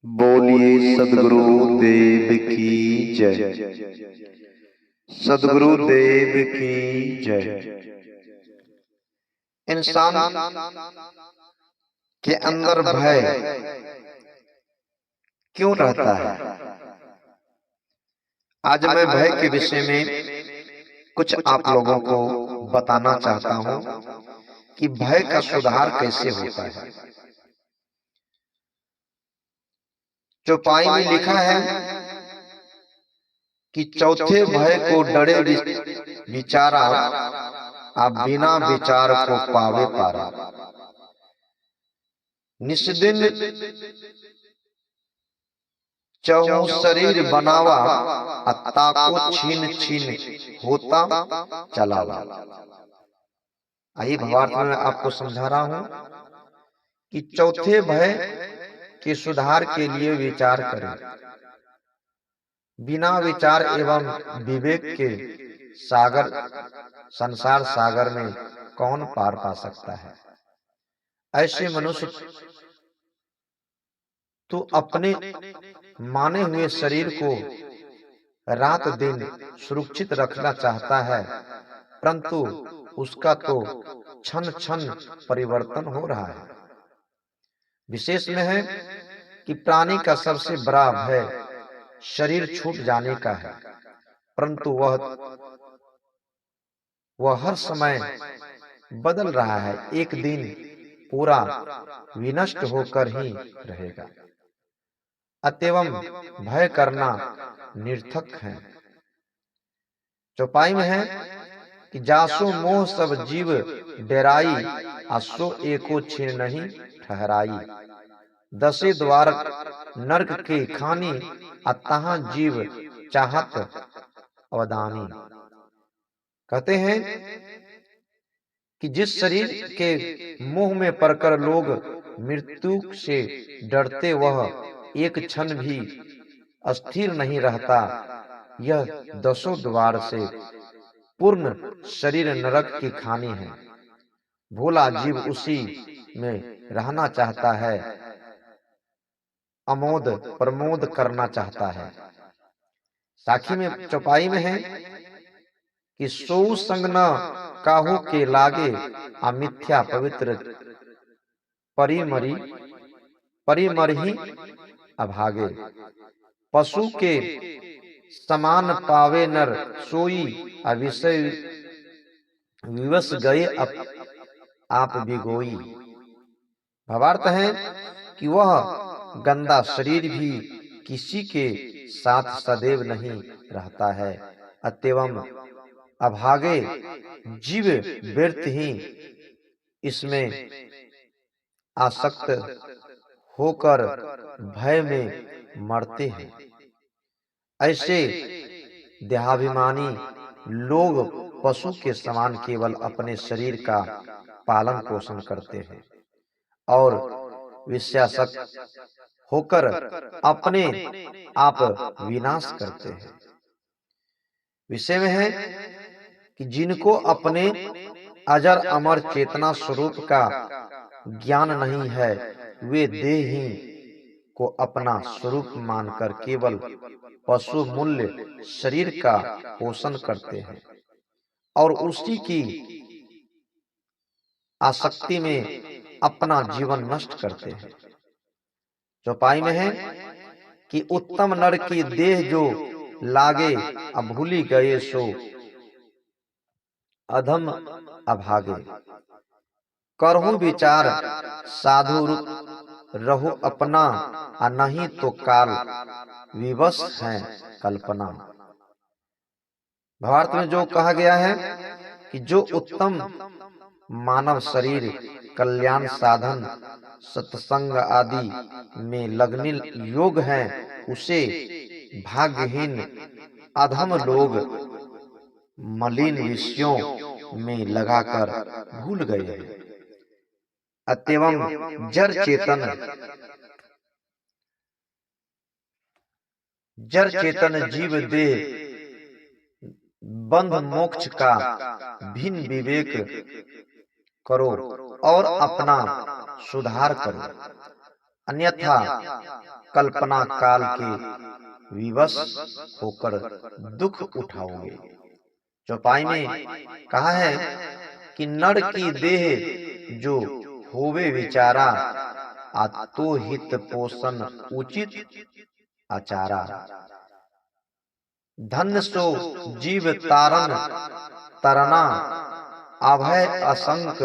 बोलिए सदगुरु देव की जय। सदगुरु देव की जय। इंसान के अंदर भय क्यों रहता है? आज मैं भय के विषय में कुछ आप लोगों को बताना चाहता हूं कि भय का सुधार कैसे होता है। चौपाई में लिखा है कि चौथे भय को डरे विचारा, आप बिना विचार को पावे पारा। निस्दिन चहु शरीर बनावा, अत्ता को छीन छीन होता चलावा। आइए भावार्थ में मैं आपको समझा रहा हूं कि चौथे भय के सुधार के लिए विचार करें। बिना विचार एवं विवेक के सागर, संसार सागर में कौन पार पा सकता है? ऐसे मनुष्य तो अपने माने हुए शरीर को रात दिन सुरक्षित रखना चाहता है, परंतु उसका तो क्षण क्षण परिवर्तन हो रहा है। विशेष में है कि प्राणी का सबसे बड़ा भय शरीर छूट जाने का है, परंतु वह हर समय बदल रहा है। एक दिन पूरा विनष्ट होकर ही रहेगा। अतएव भय करना निर्थक है। चौपाई में है कि जासो मोह सब जीव डेराई, असो एको छीन नहीं ठहराई। दसे द्वार नरक के खानी, अतः जीव चाहत अवदानी। कहते हैं कि जिस शरीर के मोह में पड़कर लोग मृत्यु से डरते, वह एक क्षण भी अस्थिर नहीं रहता। यह दसों द्वार से पूर्ण शरीर नरक की खानी है। भोला जीव उसी में रहना चाहता है, अमोद प्रमोद करना चाहता है। साखी में चौपाई में है कि सो संग न काहू के लागे, अमिथ्या पवित्र परिमरहि अभागे। पशु के समान पावे नर सोई, अविषय विवश गए आप बिगोई। भावार्थ है कि वह गंदा शरीर भी किसी के साथ सदैव नहीं रहता है। अतएव अभागे जीव व्यर्थ ही इसमें आसक्त होकर भय में मरते हैं। ऐसे देहाभिमानी लोग पशु के समान केवल अपने शरीर का पालन पोषण करते हैं और विषयासक्त होकर अपने आप विनाश करते हैं। विषय में है कि जिनको अपने अजर अमर चेतना स्वरूप का ज्ञान नहीं है, वे देह ही को अपना स्वरूप मानकर केवल पशु मूल्य शरीर का पोषण करते हैं और उसी की आसक्ति में अपना जीवन नष्ट करते हैं। चौपाई में है कि उत्तम नर की देह जो लागे, अब भूली गए सो अधम अभागे। करहु विचार साधु रहो अपना, नहीं तो काल विवश है कल्पना। भावार्थ में जो कहा गया है कि जो उत्तम मानव शरीर कल्याण साधन सत्संग आदि में लगने योग हैं, उसे भाग्यहीन अधम लोग मलिन विषयों में लगाकर भूल गए हैं। अतएव जड़ चेतन जीव देह बंध मोक्ष का भिन्न विवेक करो और अपना सुधार करो। अन्यथा कल्पना काल के विवश होकर दुख उठाओगे। चौपाई में कहा है कि नर की देह जो होवे विचारा, आतो हित पोषण उचित आचारा। धन्य सो जीव तारन तरना, अभय असंक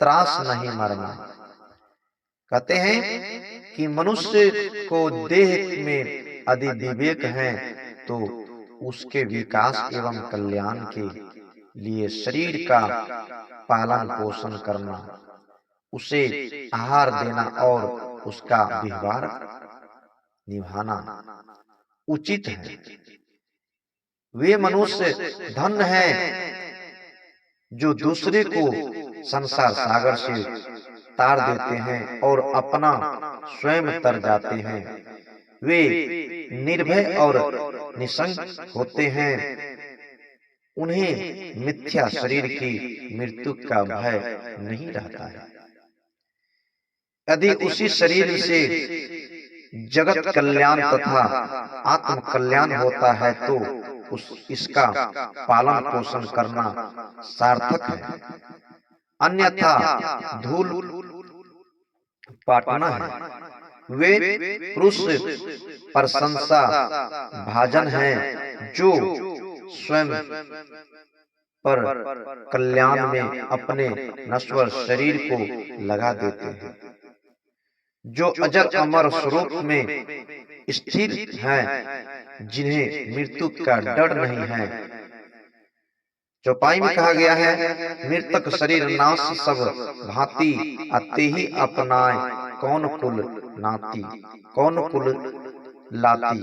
त्रास नहीं मरना। कहते हैं कि मनुष्य को देह में यदि विवेक है तो उसके विकास एवं कल्याण के लिए शरीर का पालन पोषण करना, उसे आहार देना और उसका व्यवहार निभाना उचित है। वे मनुष्य धन्य हैं जो दूसरे को संसार सागर से तार देते हैं और अपना स्वयं तर जाते हैं। वे निर्भय और निसंक होते हैं। उन्हें मिथ्या शरीर की मृत्यु का भय नहीं रहता है। यदि उसी शरीर से जगत कल्याण तथा आत्म कल्याण होता है तो इसका पालन पोषण करना सार्थक है, अन्यथा धूल पाटना है। वे पुरुष प्रशंसा भाजन हैं जो स्वयं पर कल्याण में अपने नश्वर शरीर को लगा देते हैं, जो अजर अमर स्वरूप में स्थिर हैं, जिन्हें मृत्यु का डर नहीं है। चौपाई में कहा गया है, मृतक शरीर नाश सब भांति, अते ही अपनाए कौन कुल नाती, कौन कुल लाती।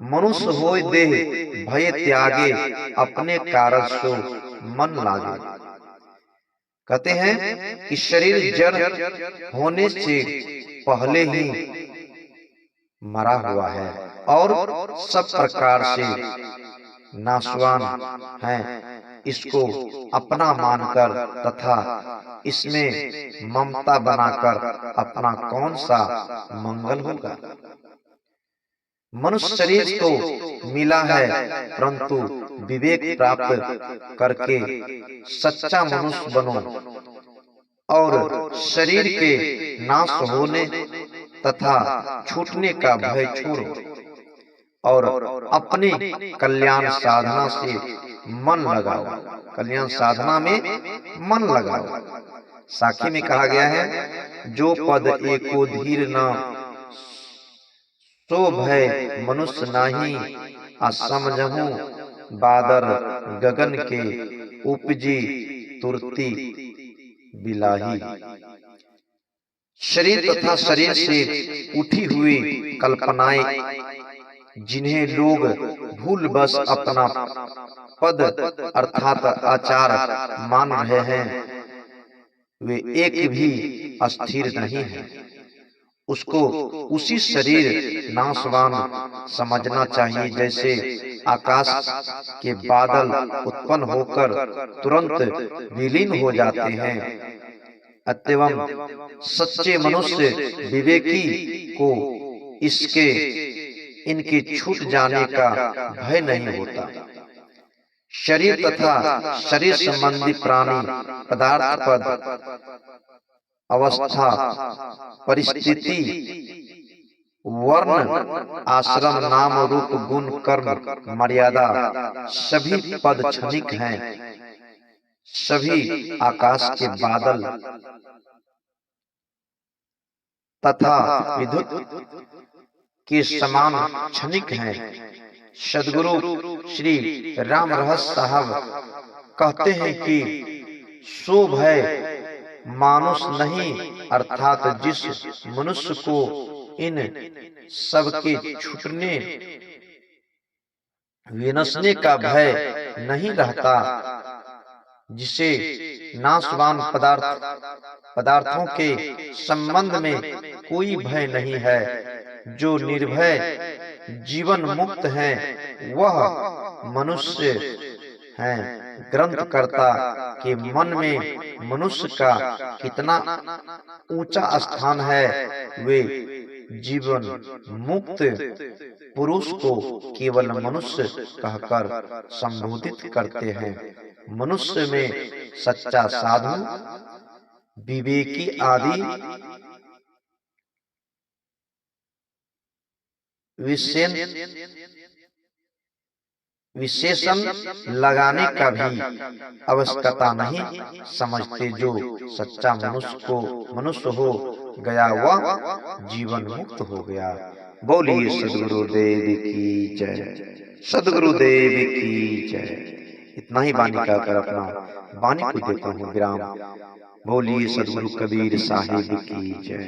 मनुष्य होय देह भय त्यागे, अपने कारज सो मन लागे। कहते हैं कि शरीर जड़ होने से पहले ही मरा हुआ है और सब प्रकार से नाशवान है। इसको अपना मानकर तथा इसमें ममता बनाकर अपना कौन सा मंगल होगा। मनुष्य शरीर तो मिला है, परंतु विवेक प्राप्त करके सच्चा मनुष्य बनो और शरीर के नाश होने तथा छूटने का भय छोड़ो और अपने कल्याण साधना से मन लगाओ। कल्याण साधना में मन लगाओ। साखी में कहा गया है, जो पद एको धीर न सो भय मनुष्य नाही, असमझहु बादर गगन के उपजी तुरती बिलाही। शरीर तथा शरीर से उठी हुई कल्पनाएं जिन्हें लोग भूल बस अपना पद अर्थात आचार मान रहे हैं, वे एक भी अस्थिर नहीं है। उसको उसी शरीर नाशवान समझना चाहिए, जैसे आकाश के बादल उत्पन्न होकर तुरंत विलीन हो जाते हैं। अतएव सच्चे मनुष्य विवेकी को इसके इनके छूट जाने का भय नहीं होता। शरीर तथा शरीर संबंधी प्राणी पदार्थ पद अवस्था परिस्थिति वर्ण आश्रम नाम रूप गुण कर्म मर्यादा सभी पद क्षणिक हैं। सभी आकाश के बादल तथा विद्युत के समान क्षणिक हैं। सदगुरु श्री राम रहस्य साहब कहते हैं कि सो भय मानुष नहीं, अर्थात जिस मनुष्य को इन सबके छूटने विनशने का भय नहीं रहता, जिसे नाशवान पदार्थों के संबंध में कोई भय नहीं है, जो निर्भय जीवन मुक्त है, वह मनुष्य है। ग्रंथकर्ता के मन में मनुष्य का कितना ऊंचा स्थान है। वे जीवन मुक्त पुरुष को केवल मनुष्य कहकर संबोधित करते हैं। मनुष्य में सच्चा साधु, विवेकी आदि विशेषण लगाने का भी आवश्यकता नहीं समझते। जो सच्चा मनुष्य हो गया वह जीवन मुक्त हो गया। बोलिए सद्गुरुदेव की जय, सद्गुरुदेव की जय। इतना ही वाणी कहकर अपना वाणी को देता हूँ विराम। बोलिए सद्गुरु कबीर साहिब की जय।